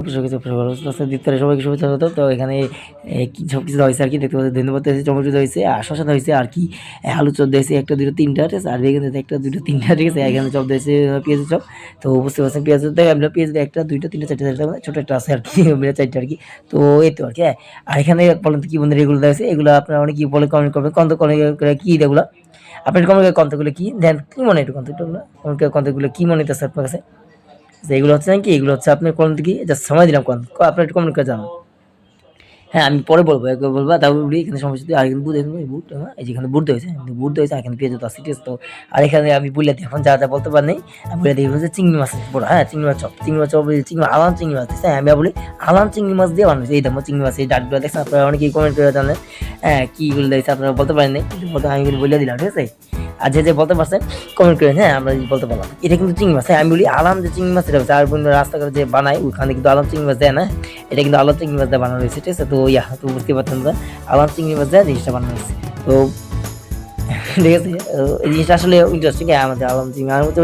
দ্বিতীয় সবাইকে শুভেচ্ছা হতো। তো এখানে সব কিছু হয়েছে আর কি দেখতে পাচ্ছি, ধন্যবাদ হয়েছে, টমেটো হয়েছে, আর শশা হয়েছে আর কি, আলু চপ দিয়েছে 1টা 2টা 3টা, ঠিক আছে, আর এখানে 1টা 2টা 3টা, ঠিক আছে, এখানে চপ দিয়েছে পেঁয়াজের চপ। তো বুঝতে পারছেন পেঁয়াজ আমরা পেঁয়াজ 1টা 2টা 3টা 4টা 4টা ছোটো একটা আছে আর কি, 4টা আর কি। তো এই তো আর কি। আর এখানে বলেন তো কি বন্ধুরা এগুলো দিয়েছে, এগুলো আপনারা অনেক কি বলে কমেন্ট করবেন, কত কি এগুলো আপনার কমেন্ট কন্তগুলো কি দেন, কি মনে একটু কন্তগুলো কি মনে হইতেছে আপনার কাছে? এগুলো হচ্ছে নাকি, এগুলো হচ্ছে আপনার কোন দিকে জাস্ট সময় দিলাম কোন আপনার একটু কমেন্ট করে জানান। হ্যাঁ, আমি পরে বলবো, একবার বলবো, তারপর বলি এখানে সমস্যা আর এখানে বুট, এখানে বুট, এই যে এখানে বুট হয়েছে, বুট হয়েছে, এখানে পেঁয়াজ আছে, ঠিক আছে। তো আর এখানে আমি বলে দিই এখন যা যা বলতে পারি, আমি বলে দিই হচ্ছে চিংড়ি মাছ বড়, হ্যাঁ, চিংড়ি মাছ চপ, চিংড়ি মাছ চপ, চিংড়ি আলাম চিংড়ি মাছ, হ্যাঁ, আমি বলি আলাম চিংড়ি মাছ দিয়ে বানাইছে, এই দেখো চিংড়ি মাছ, এই ডাকগুলো দেখছেন আপনারা অনেকেই কমেন্ট করে জানেন, হ্যাঁ, কিগুলো দেখছে আপনারা বলতে পারেন নাই, কিন্তু আমি বলে দিলাম, ঠিক আছে। আর যে বলতে পারছেন কমেন্ট করেন, হ্যাঁ, আমরা বলতে পারলাম এটা কিন্তু চিংড়ি মাছ, হ্যাঁ, আমি বলি আলাম যে চিংড়ি মাছ, এটা হচ্ছে আর রাস্তাঘাটে যে বানায় ওখানে কিন্তু আলাম চিংড়ি মাছ দেয় না, এটা কিন্তু আলাম চিংড়ি মাছ দিয়ে বানানো হয়েছে, ঠিক আছে। তো তো বুঝতে পারছেন না, আলাম চিংড়ি মাছ দিয়ে জিনিসটা বানানো হয়েছে। তো ঠিক আছে, এই জিনিসটা আসলে ইন্টারেস্টিং, আমাদের আলাম চিংড়ি আর মতো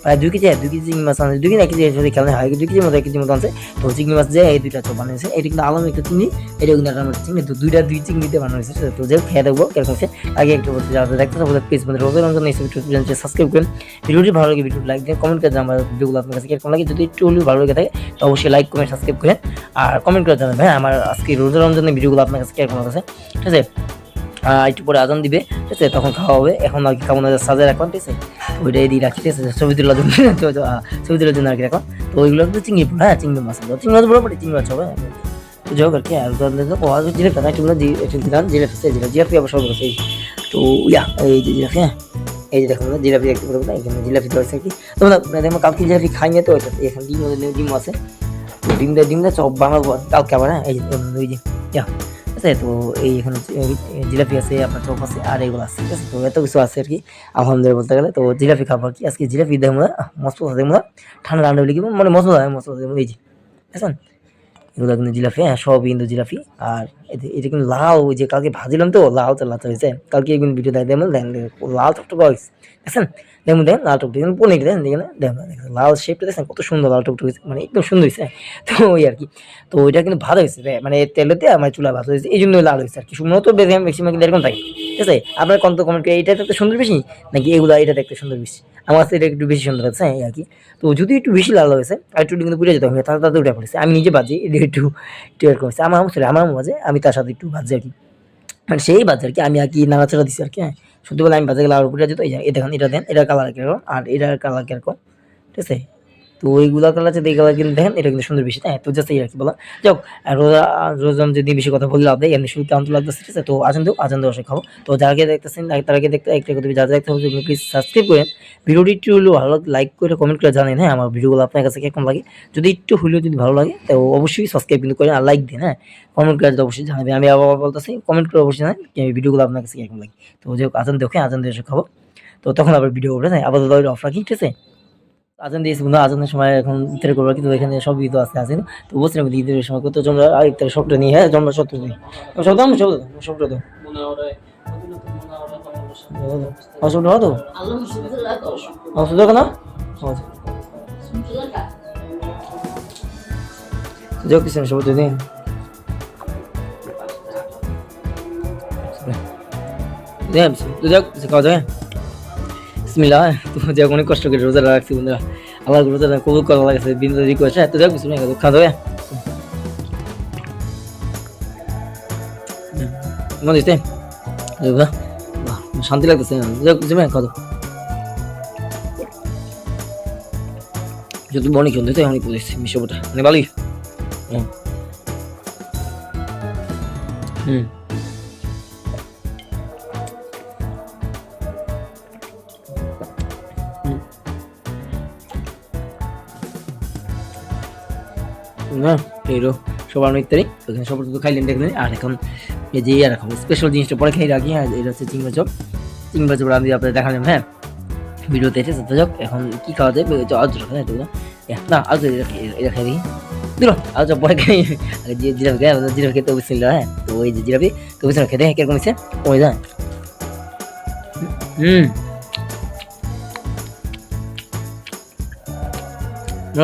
প্রায় 2 কেজি চিংড়ি মাছ আনছে, 2 কেজি 1 কেজি যদি খেলা হয় 2 কেজির মতো 1 কেজির মতো আনছে। তো চিংড়ি মাছ যে এই 2টা চপ বানিয়েছে, এটা কিন্তু আলাম একটা চিংড়ি, এটা কিন্তু একটা চিংড়ি, তো 2 চিংড়িতে বানানো হয়েছে। তো যে খেয়ে দেখবো কেরকম হচ্ছে। আগে একটু বলতে যারা দেখতে আমাদের পেজ মধ্যে রোজের রমজান চ্যানেলটি সাবস্ক্রাইব করেন, ভিডিওটি ভালো লাগে ভিডিও লাইক দেন, কমেন্ট করে জানাবেন আমার ভিডিওগুলো আপনার কাছে কেরকম লাগে। যদি একটু হলেও ভালো লাগে থাকে তো অবশ্যই লাইক কমেন্ট সাবস্ক্রাইব করেন, আর কমেন্ট করে জানাবেন হ্যাঁ আমার আজকে রোজের রমজানের ভিডিওগুলো আপনার কাছে কেরকম লাগছে, ঠিক আছে। একটু পরে আজান দিবে, ঠিক আছে, তখন খাওয়া হবে। এখন আর কি খাবো না, সাজা রাখলাম, ঠিক আছে, ওইটা এদিকে রাখি, ঠিক আছে, ছবি তোলার জন্য ছবি তোলার জন্য আর কি রাখলাম। তো ওইগুলো কিন্তু চিংড়ি পড়ে, হ্যাঁ, চিংড়ি মাছ বড় পড়ে, চিংড়ি মাছ হবে, তো যাই হোক আর কি। আর জিরাফি না একটু দিলাম, জিরাফি আবার সব আছে। তো এই যে জিরাফি, হ্যাঁ, এই যে দেখো জিরাফি একটু করে না, এখানে জিরাফি তো আছে কি, তোমরা দেখো কালকে জিরাফি খাই না, তো এখানে ডিম আছে, ডিম দিয়ে চপ বানাবো কালকে আবার, হ্যাঁ, এই যে ওই যে আছে। তো এই এখানে জিলাপি আছে, আপনার চপ আছে, আর এগুলো আছে, ঠিক আছে। তো এত কিছু আছে আর কি, আলহামদুলিল্লাহ বলতে গেলে। তো জিলাপি খাবো আর কি আজকে, জিলাপি দেবো না, মশলা দেবো না, ঠান্ডা ঠান্ডা বলে কি মানে মশলা দেবো, এই যে বুঝছেন, এগুলো কিন্তু জিলাপি, হ্যাঁ, সবই কিন্তু জিলাপি। আর এটা কিন্তু লাল, ওই যে কালকে ভাজিলাম তো লাল তো লাল হয়েছে, কালকে কিন্তু ভিডিও দেয় দেবেন, লাল টকটক হয়েছে, দেখছেন, দেখুন দেখেন লাল টকটক, পনির দেন দেখেন, দেখেন লাল শেপটা দেখছেন কত সুন্দর লাল টকটক হয়েছে, মানে একদম সুন্দর হয়েছে। তো ওই আর কি, তো ওইটা কিন্তু ভালো হয়েছে, মানে তেলেতে আমার চুলা ভালো হয়েছে, এই জন্য লাল হয়েছে আর কি। শুকনো তো ম্যাক্সিমাম কিন্তু এরকম থাকে, ঠিক আছে। আপনার কত কমেন্ট করে এইটা দেখতে সুন্দর বেশি নাকি এগুলো, এটা দেখতে সুন্দর বেশি, আমার কাছে এটা একটু বেশি সুন্দর লাগছে, হ্যাঁ, এই আর কি। তো যদি একটু বেশি লাল হয়েছে আর একটু কিন্তু পুড়ে যেতে হবে, তার তাতে উঠে পড়েছে, আমি নিজে বাজি এটা একটু একটু এরকম হয়েছে, আমার মাঝে আমি তার সাথে একটু ভাজি আর কি, মানে সেই বাজে আর কি, আমি আর কি নাড়াচাড়া দিচ্ছি আর কি, হ্যাঁ, সত্যি বলে আমি বাজে গেলে আর উপরে যেত, এই দেখেন এটা দেন, এটার কালার কিরকম আর এটার কালার কিরকম, ঠিক আছে। তো ওইগুলা কালার আছে, এই কালার কিন্তু দেখেন এটা কিন্তু সুন্দর বেশি, হ্যাঁ। তো জাস্ট এই আর কি বলা যাক। আর রোজান যদি বেশি কথা বললে আপনি এমনি শুরুতে আনতে লাগতেছে, ঠিক আছে। তো আজান দেওয়া খাবো। তো যাকে দেখতেছেন তার আগে দেখতে একটা কথা, যারা দেখতে হবে প্লিজ সাবস্ক্রাইব করেন, ভিডিওটি একটু হলেও ভালো লাগে লাইক করে কমেন্ট করে জানেন, হ্যাঁ, আমার ভিডিওগুলো আপনার কাছে কেমন লাগে। যদি একটু হলেও যদি ভালো লাগে তো অবশ্যই সাবস্ক্রাইব কিন্তু করেন আর লাইক দিন, হ্যাঁ, কমেন্ট করে অবশ্যই জানাবেন। আমি আবার বলতেছি কমেন্ট করে অবশ্যই জানান ভিডিওগুলো আপনার কাছে কেমন লাগে। তো যে আজান দেখে আজান দিয়ে খাবো, তো তখন আবার ভিডিও করবে, হ্যাঁ, আপাতত অফ রাখি, ঠিক আছে। আজান দিয়েছি বন্ধু, আজানের সময় এখন ইফতার করবো, কিন্তু এখানে সব ঈদ আছে না। তো বলছিলাম ঈদের সময় কত জমরা আর ইফতারের সবটা নিয়ে, হ্যাঁ, জমরা সবটা নিয়ে সবটা তো অসুবিধা হতো অসুবিধা কেন যাও কিছু না, সব তো দিন যাও কিছু খাওয়া যায়, বিসমিল্লাহ। তো যাক অনেক কষ্ট করে রোজা রাখছি বন্ধুরা, আল্লাহ রোজা কবুল করা লাগছে, বিন্দু রিকোয়েস্ট, হ্যাঁ। তো যাক কিছু না, খাওয়া যাবে মনে দিতে শান্তি লাগতেছে, যাক কিছু না, খাওয়া যদি অনেক সুন্দর তো অনেক বলেছি মিশোটা মানে ভালোই, হুম হুম না এইরো সবার অনেক তারিখ, ওখানে সবার তো খাইলেন দেখলেন। আর এখন এই যে আর এখন স্পেশাল জিনিসটা পরে খাই রাখি, হ্যাঁ, এটা হচ্ছে চিংড়া চপ আমি আপনাদের দেখালাম, হ্যাঁ, ভিডিওতে এসেছে। তো যাক এখন কি খাওয়া যায়, আলু চপ, হ্যাঁ, না আলু এটা খাই দিই দিল আলু চপ পরে খাই, আগে যে জিরাফি খেতে বসছিল, হ্যাঁ। তো ওই যে জিরাফি তো বসছিল খেতে, হ্যাঁ, কিরকম হচ্ছে ওই যা হুম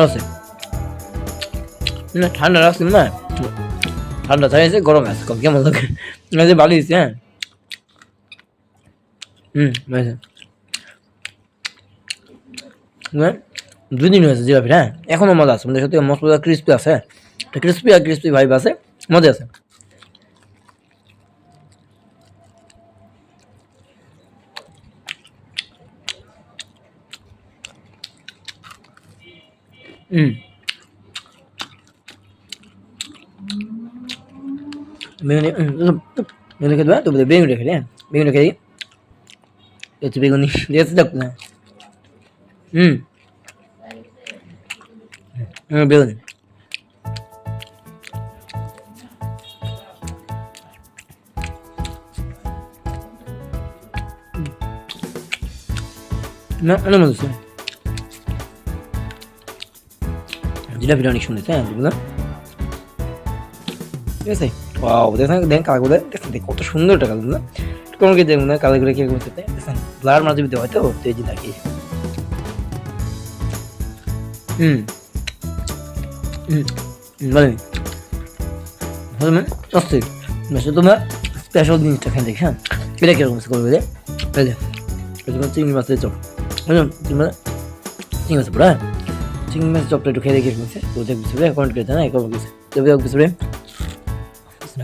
আছে না ঠান্ডা রাখছি না, ঠান্ডা চাইছে গরম আছে কম কেমন লাগে যে ভালো দিচ্ছে। হ্যাঁ দুই দিন হয়েছে জিলাপি। হ্যাঁ এখনো মজা আছে, মানে সত্যি মশলা ক্রিস্পি আছে, ক্রিস্পি আর ক্রিস্পি ভাইব আছে, মজা আছে। বেগুনি বেগুনি খেতে পারে তো, বেগুনি খেলি। হ্যাঁ বেগুনি খেলি, হচ্ছে বেগুনি দিয়েছে দেখ না। বেগুনি না অনেক মজা আছে, জিলাপিটা অনেক সুন্দর। হ্যাঁ বুঝলাম, ঠিক আছে। ওয়াও দেখেন দেখেন কালারগুলো দেখেন, কত সুন্দর একটা কালার না, কোনো কি দেখুন না কালারগুলো কি করতে দেখেন, ব্লার মাঝে দিতে হয়তো তেজি লাগে। বলেন অস্থির, তোমরা স্পেশাল জিনিসটা খেয়ে দেখ। হ্যাঁ এটা কিরকম করবে যে তোমার চিংড়ি মাছের চপ, বুঝলাম তোমরা চিংড়ি মাছের পড়া, চিংড়ি মাছের চপটা একটু খেয়ে দেখে শুনছে তো দেখ বুঝবে, কমেন্ট করে না এরকম কিছু তবে বুঝবে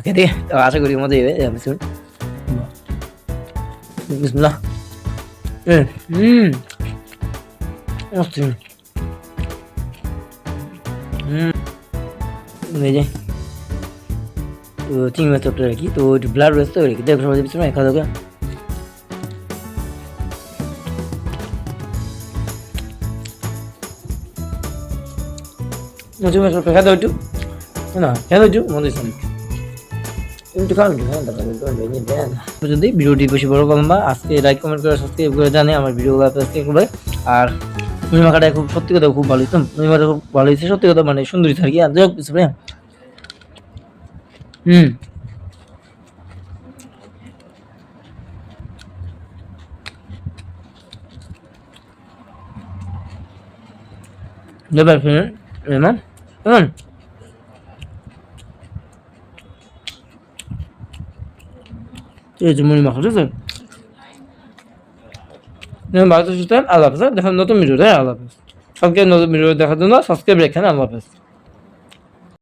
খেয়ে দেখে, তো আশা করি মজা যাবে। বিসমিল্লাহ। অস্থির। এই যে তো চিংড়ি মাছ চপটা রাখি, তো একটু ব্লাড রয়েছে তো রেখে দেখো সবাই পিছনে খাওয়া দাওয়া। চিংড়ি মাছ চপটা খেতে একটু না খেতে একটু মজা একটু খাওয়ান একটু খাওয়ান। যদি ভিডিওটি বেশি বড় করলাম বা আজকে লাইক কমেন্ট করে সাবস্ক্রাইব করে জানে আমার ভিডিওগুলো আজকে করবে। আর মুড়ি মাখাটা খুব সত্যি কথা খুব ভালো হইতো, মুড়ি মাখাটা খুব ভালো হয়েছে সত্যি কথা, মানে সুন্দরী থাকি আর যাই হোক কিছু। দেবার ফিরে এমন এমন এই যে মুড়ি মাখা, ঠিক আছে। ভালো সুস্থ আল্লাহ হাফেজ, দেখেন নতুন ভিডিও। আল্লাহ হাফেজ, সবকে নতুন ভিডিও দেখার জন্য সাবস্ক্রাইব রাখেন। আল্লাহ হাফেজ।